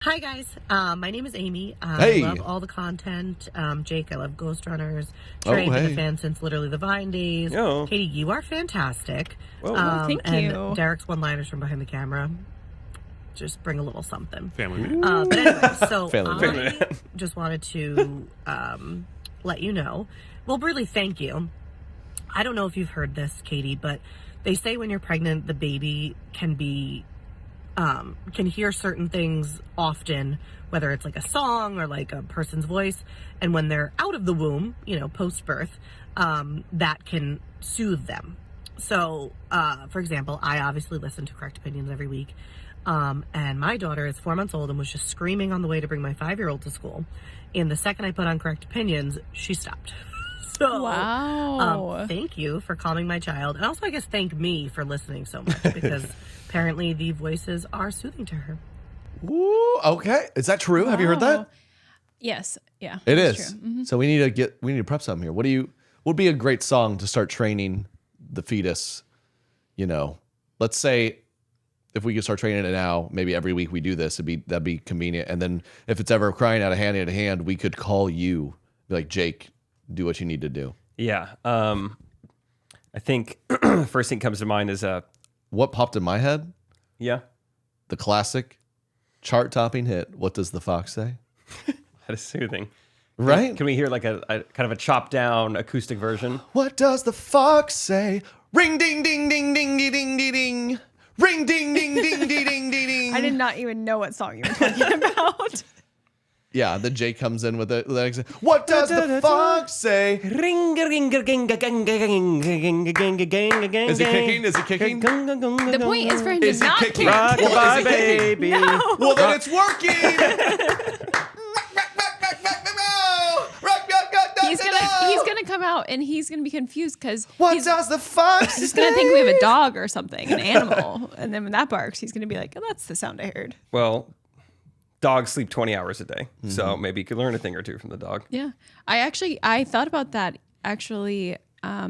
Hi guys, my name is Amy. Hey. I love all the content. Jake, I love Ghost Runners. Trey, been a fan since literally the Vine days. Yo. Katie, you are fantastic. Thank you. And Derek's one-liners from behind the camera just bring a little something. Family man. But anyway, so Family I just wanted to let you know. Well, really, thank you. I don't know if you've heard this, Katie, but they say when you're pregnant, the baby can hear certain things often, whether it's like a song or like a person's voice. And when they're out of the womb, post-birth, that can soothe them. So, for example, I obviously listen to Correct Opinions every week. And my daughter is 4 months old and was just screaming on the way to bring my 5-year-old to school. And the second I put on Correct Opinions, she stopped. So, wow. Thank you for calming my child. And also, I guess, thank me for listening so much because apparently the voices are soothing to her. Ooh, okay. Is that true? Have you heard that? Yes. Yeah. It that's is. true. Mm-hmm. So we need to prep something here. What would be a great song to start training the fetus? Let's say if we could start training it now, maybe every week we do this, that'd be convenient. And then if it's ever crying out of hand, we could call you, be like, Jake, do what you need to do. Yeah. I think first thing comes to mind is What popped in my head? yeah. The classic chart-topping hit, What Does the Fox Say? That is soothing. Right? Can we hear like a kind of a chopped down acoustic version? What does the fox say? Ring ding ding ding ding ding ding ding ding. Ring ding ding ding ding ding ding ding. I did not even know what song you were talking about. Yeah, then Jay comes in with it. What does the fox say? Ring ring ging ging ging ging ging ging. Is it kicking? Is it kicking? The point is for him to Is it not kicking? kick. Rock-a-bye, Is it kicking? baby. No. Well, then it's working. He's gonna come out and he's gonna be confused because What he's does the fox say? just gonna think we have a dog or something, an animal, and then when that barks, he's gonna be like, "Oh, that's the sound I heard." Well, dogs sleep 20 hours a day, so maybe you could learn a thing or two from the dog. Yeah, I thought about that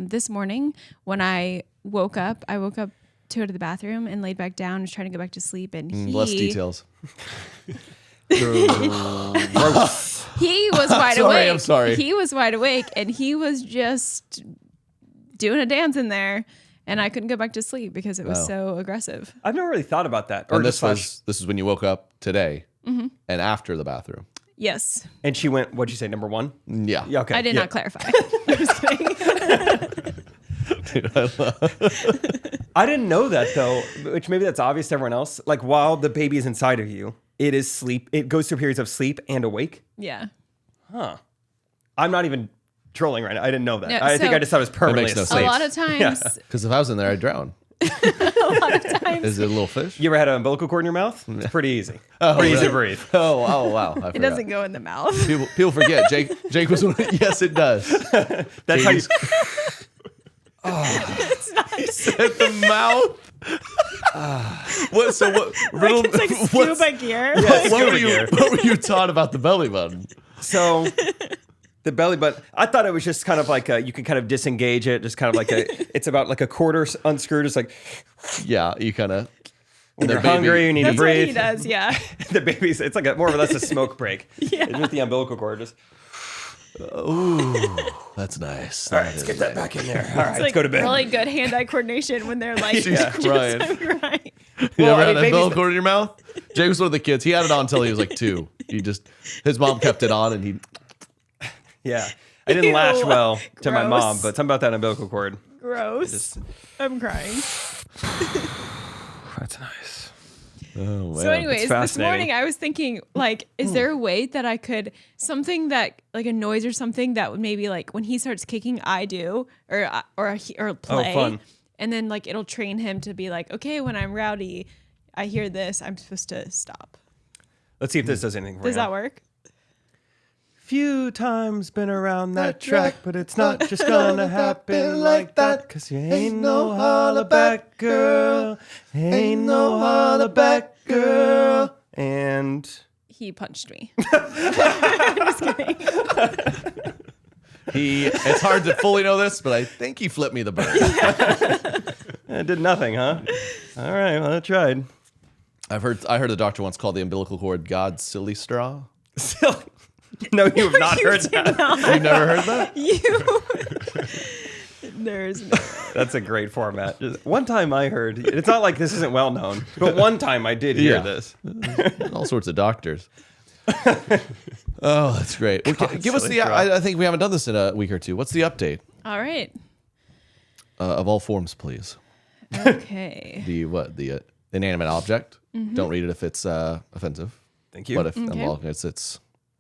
this morning when I woke up. I woke up to go to the bathroom and laid back down, was trying to go back to sleep, and Less details. He was wide awake. I'm sorry. He was wide awake, and he was just doing a dance in there, and I couldn't go back to sleep because it was so aggressive. I've never really thought about that. And just this is when you woke up today and after the bathroom. Yes, and she went, what'd you say, number one? Yeah. Yeah, okay. I did yeah. not clarify. I'm just kidding. Dude, I didn't know that though, which maybe that's obvious to everyone else. Like while the baby is inside of you, it is sleep. It goes through periods of sleep and awake. Yeah. Huh. I'm not even trolling right now. I didn't know that. No, I think so- I just thought it was permanently makes no asleep. A lot of times, Because if I was in there, I'd drown. a lot of times, Is it a little fish? You ever had an umbilical cord in your mouth? It's pretty easy. Pretty easy to breathe. Oh, wow. I it doesn't go in the mouth. People forget. Jake was one. Yes, it does. That's how you. It's not. At the mouth. What? So what? Riddle, It's like scuba gear. what were you taught about the belly button? So the belly button. I thought it was just kind of like you can kind of disengage it. Just kind of like it's about like a quarter unscrewed. It's like Yeah, you kind of. when you're hungry, you need to That's what breathe. he does. Yeah. The baby's. It's like more or less a smoke break. Yeah. It's with the umbilical cord. Just Ooh, that's nice. all right. Let's get that back in there. All right. It's Let's like go to bed. really good hand-eye coordination when they're like, She's crying. I'm crying. You Well, never I had mean, an babies- umbilical cord in your mouth? Jake was one of the kids. He had it on until he was like 2. His mom kept it on, and he. Yeah. I didn't latch Ew. well to my Gross. mom, but something about that umbilical cord. Gross. I'm crying. That's nice. Oh, So anyways, this fascinating. morning I was thinking, like, is there a way that I could, something that, like a noise or something that would maybe like when he starts kicking, I do, or play. fun. And then like it'll train him to be like, okay, when I'm rowdy, I hear this, I'm supposed to stop. Let's see if this does anything for you. Does that work? Few times been around that track, but it's not just gonna happen like that. Cause you ain't no hollaback girl. Ain't no hollaback girl. And He punched me. It's hard to fully know this, but I think he flipped me the bird. it did nothing, huh? All right, well, I tried. I heard the doctor once called the umbilical cord God's silly straw. No, you have not heard that. You never heard that? There's no. That's a great format. One time I heard, it's not like this isn't well known, but one time I did hear this. All sorts of doctors. Oh, that's great. Well, give us the. I think we haven't done this in a week or two. What's the update? All right. Of all forms, please. Okay. The inanimate object. Don't read it if it's offensive. Thank you. But if Okay. well, it's